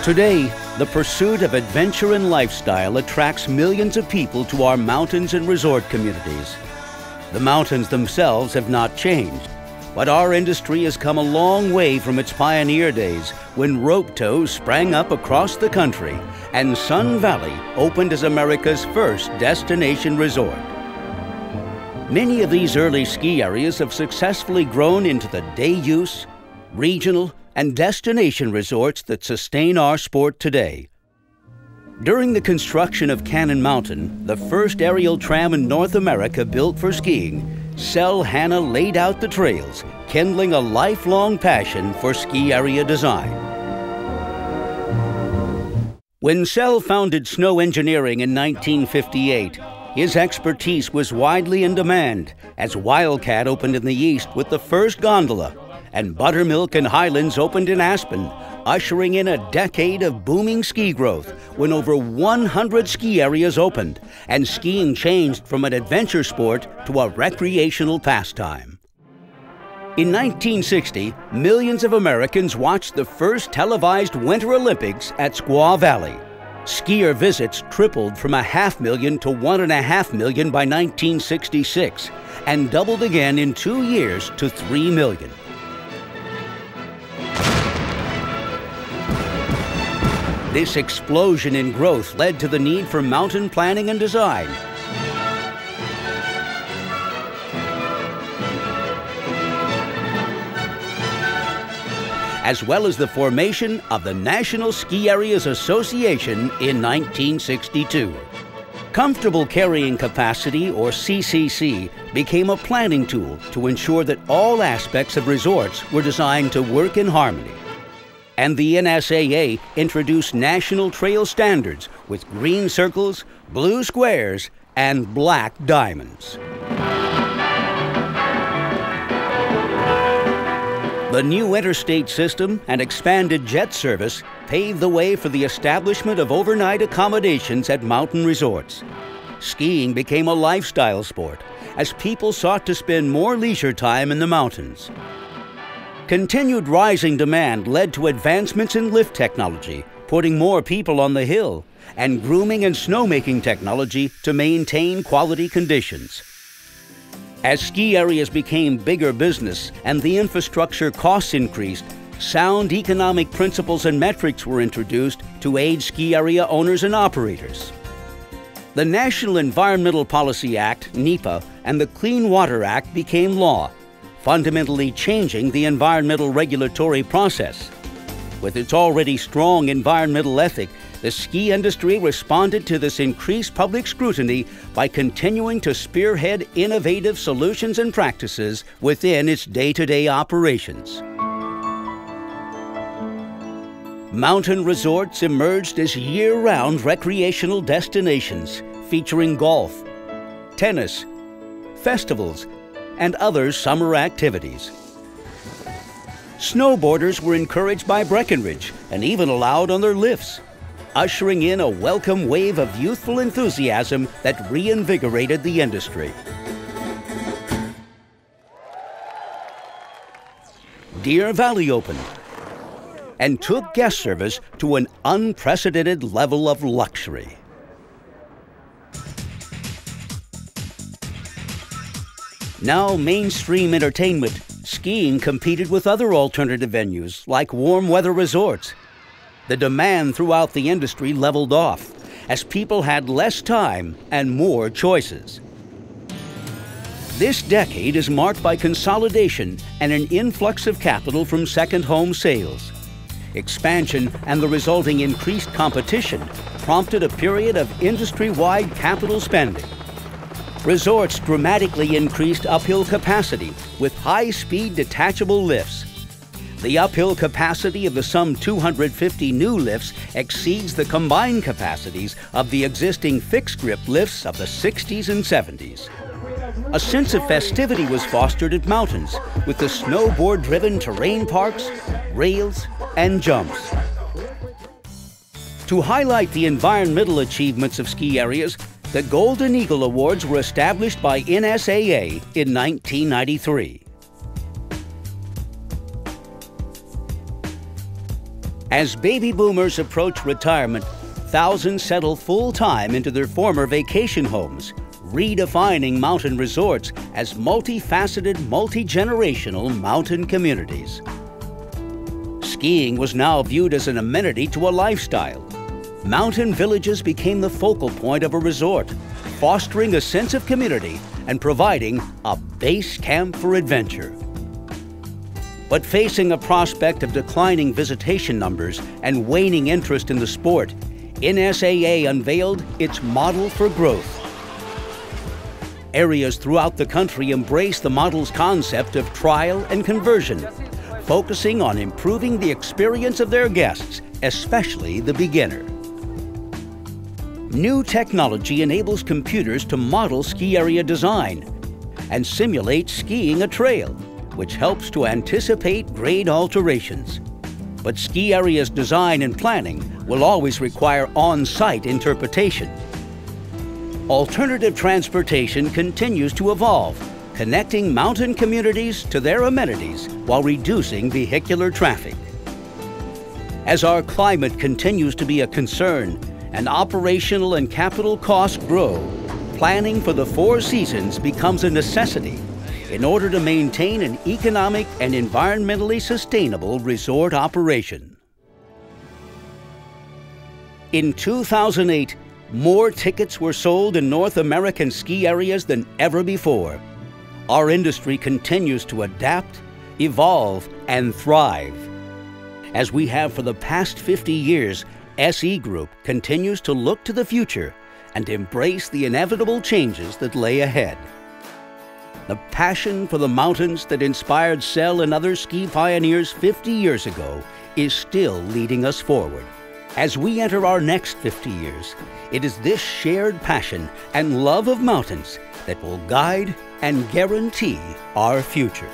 Today, the pursuit of adventure and lifestyle attracts millions of people to our mountains and resort communities. The mountains themselves have not changed, but our industry has come a long way from its pioneer days when rope tows sprang up across the country and Sun Valley opened as America's first destination resort. Many of these early ski areas have successfully grown into the day-use, regional, and destination resorts that sustain our sport today. During the construction of Cannon Mountain, the first aerial tram in North America built for skiing, Sel Hanna laid out the trails, kindling a lifelong passion for ski area design. When Sel founded Snow Engineering in 1958, his expertise was widely in demand as Wildcat opened in the east with the first gondola, and Buttermilk and Highlands opened in Aspen, ushering in a decade of booming ski growth when over 100 ski areas opened and skiing changed from an adventure sport to a recreational pastime. In 1960, millions of Americans watched the first televised Winter Olympics at Squaw Valley. Skier visits tripled from 500,000 to 1.5 million by 1966 and doubled again in 2 years to 3 million. This explosion in growth led to the need for mountain planning and design. As well as the formation of the National Ski Areas Association in 1962. Comfortable Carrying Capacity, or CCC, became a planning tool to ensure that all aspects of resorts were designed to work in harmony. And the NSAA introduced national trail standards with green circles, blue squares, and black diamonds. The new interstate system and expanded jet service paved the way for the establishment of overnight accommodations at mountain resorts. Skiing became a lifestyle sport as people sought to spend more leisure time in the mountains. Continued rising demand led to advancements in lift technology, putting more people on the hill, and grooming and snowmaking technology to maintain quality conditions. As ski areas became bigger business and the infrastructure costs increased, sound economic principles and metrics were introduced to aid ski area owners and operators. The National Environmental Policy Act, NEPA, and the Clean Water Act became law, fundamentally changing the environmental regulatory process. With its already strong environmental ethic, the ski industry responded to this increased public scrutiny by continuing to spearhead innovative solutions and practices within its day-to-day operations. Mountain resorts emerged as year-round recreational destinations featuring golf, tennis, festivals, and other summer activities. Snowboarders were encouraged by Breckenridge and even allowed on their lifts, ushering in a welcome wave of youthful enthusiasm that reinvigorated the industry. Deer Valley opened and took guest service to an unprecedented level of luxury. Now mainstream entertainment, skiing competed with other alternative venues like warm weather resorts. The demand throughout the industry leveled off as people had less time and more choices. This decade is marked by consolidation and an influx of capital from second home sales. Expansion and the resulting increased competition prompted a period of industry-wide capital spending. Resorts dramatically increased uphill capacity with high-speed detachable lifts. The uphill capacity of the some 250 new lifts exceeds the combined capacities of the existing fixed-grip lifts of the 60s and 70s. A sense of festivity was fostered at mountains with the snowboard-driven terrain parks, rails, and jumps. To highlight the environmental achievements of ski areas, the Golden Eagle Awards were established by NSAA in 1993. As baby boomers approach retirement, thousands settle full-time into their former vacation homes, redefining mountain resorts as multifaceted, multi-generational mountain communities. Skiing was now viewed as an amenity to a lifestyle. Mountain villages became the focal point of a resort, fostering a sense of community and providing a base camp for adventure. But facing a prospect of declining visitation numbers and waning interest in the sport, NSAA unveiled its model for growth. Areas throughout the country embrace the model's concept of trial and conversion, focusing on improving the experience of their guests, especially the beginner. New technology enables computers to model ski area design and simulate skiing a trail, which helps to anticipate grade alterations. But ski areas design and planning will always require on-site interpretation. Alternative transportation continues to evolve, connecting mountain communities to their amenities while reducing vehicular traffic. As our climate continues to be a concern and operational and capital costs grow, planning for the four seasons becomes a necessity in order to maintain an economic and environmentally sustainable resort operation. In 2008, more tickets were sold in North American ski areas than ever before. Our industry continues to adapt, evolve, and thrive. As we have for the past 50 years, SE Group continues to look to the future and embrace the inevitable changes that lay ahead. The passion for the mountains that inspired Sel and other ski pioneers 50 years ago is still leading us forward. As we enter our next 50 years, it is this shared passion and love of mountains that will guide and guarantee our future.